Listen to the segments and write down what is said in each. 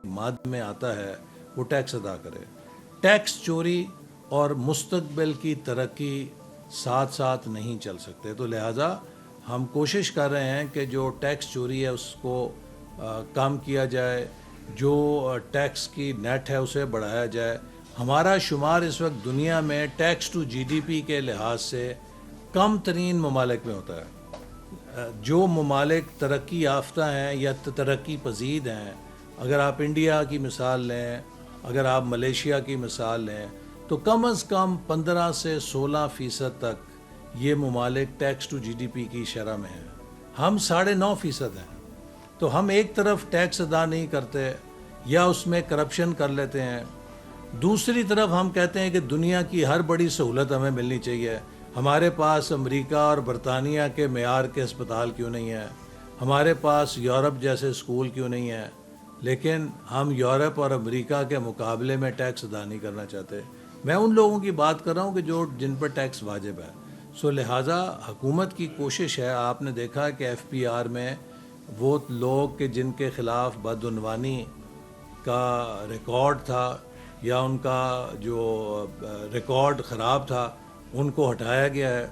माद में आता है वो टैक्स अदा करे। टैक्स चोरी और मुस्तकबिल की तरक्की साथ साथ नहीं चल सकते, तो लिहाजा हम कोशिश कर रहे हैं कि जो टैक्स चोरी है उसको कम किया जाए, जो टैक्स की नेट है उसे बढ़ाया जाए। हमारा शुमार इस वक्त दुनिया में टैक्स टू जीडीपी के लिहाज से कम तरीन ममालिक में होता है। जो ममालिक तरक्की याफ्ता हैं या तरक्की पजीद हैं, अगर आप इंडिया की मिसाल लें, अगर आप मलेशिया की मिसाल लें, तो कम अज़ कम 15 से 16% तक ये ममालिक टैक्स टू जीडीपी की शरह में हैं। हम 9.5% हैं। तो हम एक तरफ टैक्स अदा नहीं करते या उसमें करप्शन कर लेते हैं, दूसरी तरफ हम कहते हैं कि दुनिया की हर बड़ी सहूलत हमें मिलनी चाहिए। हमारे पास अमेरिका और बरतानिया के मेयार के अस्पताल क्यों नहीं है, हमारे पास यूरोप जैसे स्कूल क्यों नहीं है, लेकिन हम यूरोप और अमेरिका के मुकाबले में टैक्स अदा नहीं करना चाहते। मैं उन लोगों की बात कर रहा हूँ कि जिन पर टैक्स वाजिब है। सो लिहाजा हुकूमत की कोशिश है, आपने देखा कि FPR में वो लोग कि जिनके ख़िलाफ़ बदउनवानी का रिकॉर्ड था या उनका जो रिकॉर्ड ख़राब था उनको हटाया गया है।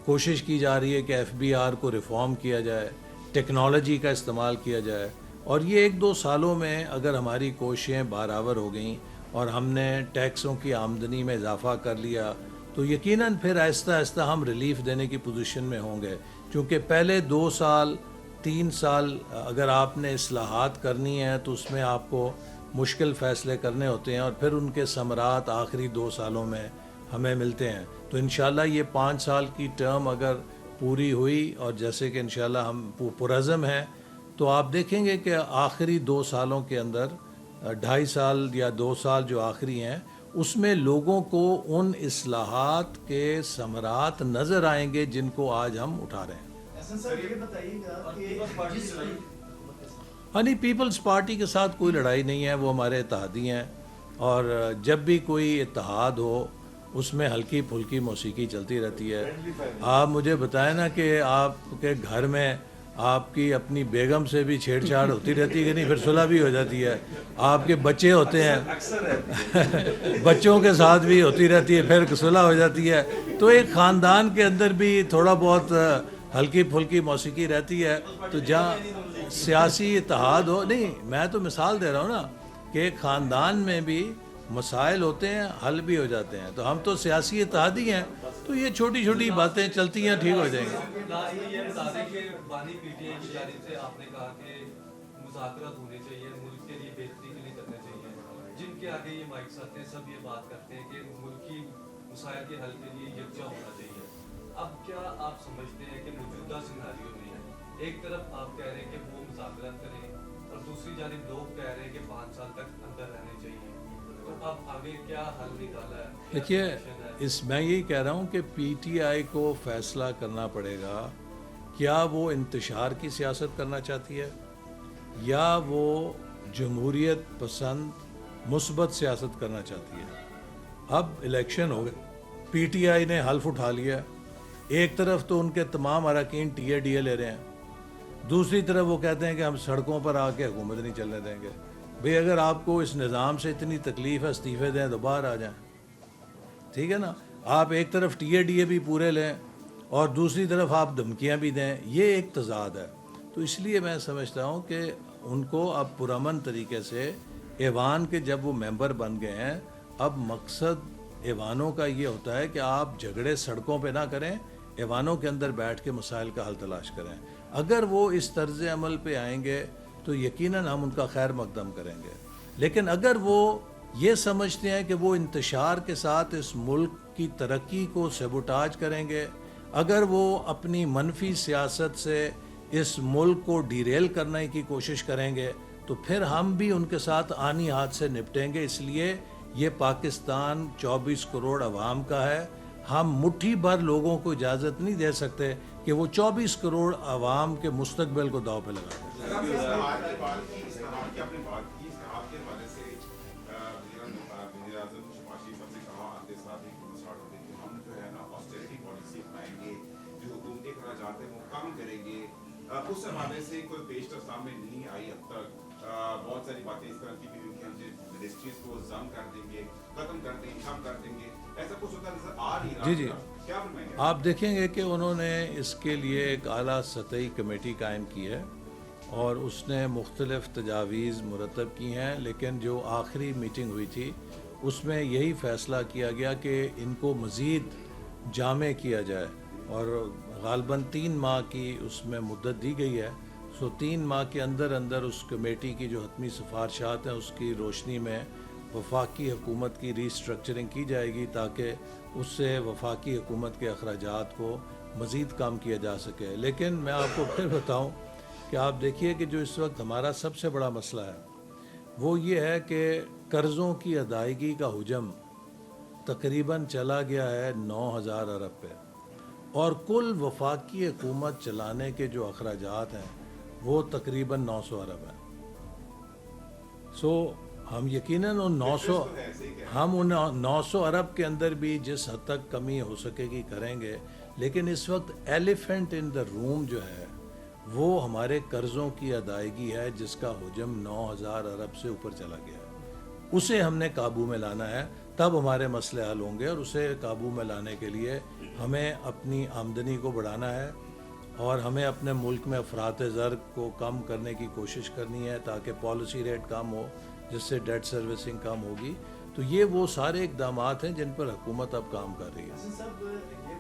कोशिश की जा रही है कि FBR को रिफ़ॉर्म किया जाए, टेक्नोलॉजी का इस्तेमाल किया जाए, और ये 1-2 सालों में अगर हमारी कोशिशें बराबर हो गई और हमने टैक्सों की आमदनी में इजाफ़ा कर लिया तो यकीनन फिर आहिस्ता आहिस्ता हम रिलीफ देने की पोजीशन में होंगे। क्योंकि पहले 2 साल 3 साल अगर आपने इस्लाहात करनी है तो उसमें आपको मुश्किल फ़ैसले करने होते हैं और फिर उनके समरात आखिरी 2 सालों में हमें मिलते हैं। तो इंशाल्लाह ये 5 साल की टर्म अगर पूरी हुई और जैसे कि इंशाल्लाह हम पुरज़म हैं तो आप देखेंगे कि आखिरी 2 सालों के अंदर 2.5 साल या 2 साल जो आखिरी हैं उसमें लोगों को उन इस्लाहात के समरात नज़र आएंगे जिनको आज हम उठा रहे हैं। हाँ नहीं, पीपल्स पार्टी के साथ कोई लड़ाई नहीं है, वो हमारे इत्तेहादी हैं और जब भी कोई इत्तेहाद हो उसमें हल्की फुल्की मौसीकी चलती रहती है। आप मुझे बताएं ना कि आपके घर में आपकी अपनी बेगम से भी छेड़छाड़ होती रहती है कि नहीं, फिर सुलह भी हो जाती है। आपके बच्चे होते हैं बच्चों के साथ भी होती रहती है, फिर सुलह हो जाती है। तो एक ख़ानदान के अंदर भी थोड़ा बहुत हल्की फुल्की मौसीकी रहती है। तो जहाँ सियासी इत्तेहाद हो, नहीं मैं तो मिसाल दे रहा हूँ ना कि एक ख़ानदान में भी मसाइल होते हैं, हल भी हो जाते हैं। तो हम तो सियासी इत्तेहादी हैं, तो ये छोटी छोटी बातें चलती हैं, ठीक हो जाएंगी। ये बता दें कि बानी PTI की जानिब से आपने कहा कि मुज़ाकरात होने चाहिए, मुल्क के लिए बेहतरी के लिए करने चाहिए। जिनके आगे ये माइक्स आते हैं सब ये बात करते हैं कि मुल्की मसाइल के हल के लिए यकजा होना चाहिए। अब क्या आप समझते हैं कि मौजूदा सिनारियो में एक तरफ आप कह रहे हैं कि वो मुज़ाकरात करें और दूसरी जानिब लोग कह रहे हैं कि 5 साल तक अंदर रहने चाहिए, तो अब आगे क्या हल निकाला है? देखिए, मैं यही कह रहा हूँ कि PTI को फैसला करना पड़ेगा, क्या वो इंतशार की सियासत करना चाहती है या वो जमहूरियत पसंद मुस्बत सियासत करना चाहती है। अब इलेक्शन हो गए, PTI ने हल्फ उठा लिया। एक तरफ तो उनके तमाम अरकान TA ले रहे हैं, दूसरी तरफ वो कहते हैं कि हम सड़कों पर आके हुकूमत नहीं चलने देंगे। भाई अगर आपको इस निज़ाम से इतनी तकलीफ़ है, इस्तीफ़े दें तो बाहर आ जाएं, ठीक है ना। आप एक तरफ TA भी पूरे लें और दूसरी तरफ आप धमकियां भी दें, ये एक तज़ाद है। तो इसलिए मैं समझता हूँ कि उनको अब पुरअमन तरीके से ऐवान के जब वो मेंबर बन गए हैं, अब मकसद ऐवानों का ये होता है कि आप झगड़े सड़कों पे ना करें, ऐवानों के अंदर बैठ के मसाइल का हल तलाश करें। अगर वो इस तर्ज़ अमल पे आएंगे तो यकीनन हम उनका खैर मकदम करेंगे। लेकिन अगर वो ये समझते हैं कि वो इंतशार के साथ इस मुल्क की तरक्की को सबोटाज करेंगे, अगर वो अपनी मनफी सियासत से इस मुल्क को डिरेल करने की कोशिश करेंगे तो फिर हम भी उनके साथ आनी हाथ से निपटेंगे। इसलिए ये पाकिस्तान 24 करोड़ अवाम का है। हम मुट्ठी भर लोगों को इजाज़त नहीं दे सकते कि वो 24 करोड़ अवाम के मुस्तकबिल को दाव पे लगा दें। उस हवाले से कोई पेशरफ सामने नहीं आई अब तक। बहुत सारी बातें इस तरह की भी इंडस्ट्रीज को जम कर देंगे, खत्म कर देंगे, कम कर देंगे, ऐसा कुछ होता नजर आ नहीं रहा। जी जी, क्या फरमाएंगे आप देखेंगे कि उन्होंने इसके लिए एक आला सतही कमेटी कायम की है और उसने मुख्तलिफ तजावीज़ मुरतब की हैं, लेकिन जो आखिरी मीटिंग हुई थी उसमें यही फ़ैसला किया गया कि इनको मज़ीद जामे किया जाए और गालबन 3 माह की उसमें मुद्दत दी गई है। सो 3 माह के अंदर अंदर उस कमेटी की जो हतमी सिफारशात हैं उसकी रोशनी में वफाकी हुकूमत की रीस्ट्रक्चरिंग की जाएगी ताकि उससे वफाकी हुकूमत के अखराजात को मज़ीद कम किया जा सके। लेकिन मैं आपको फिर बताऊं कि आप देखिए कि जो इस वक्त हमारा सबसे बड़ा मसला है वो ये है कि कर्ज़ों की अदायगी का हुजम तकरीबन चला गया है 9,000 अरब पे और कुल वफाकी हुकूमत चलाने के जो अखराजात हैं वो तकरीबन 900 अरब हैं। सो हम यकीनन उन 900 हम उन 900 अरब के अंदर भी जिस हद तक कमी हो सकेगी करेंगे, लेकिन इस वक्त एलिफेंट इन द रूम जो है वो हमारे कर्ज़ों की अदायगी है जिसका हुजम 9,000 अरब से ऊपर चला गया है। उसे हमने काबू में लाना है, तब हमारे मसले हल होंगे और उसे काबू में लाने के लिए हमें अपनी आमदनी को बढ़ाना है और हमें अपने मुल्क में अफरात ज़र को कम करने की कोशिश करनी है ताकि पॉलिसी रेट कम हो जिससे डेट सर्विसिंग कम होगी। तो ये वो सारे इकदाम हैं जिन पर हुकूमत अब काम कर रही है। हसन साहब,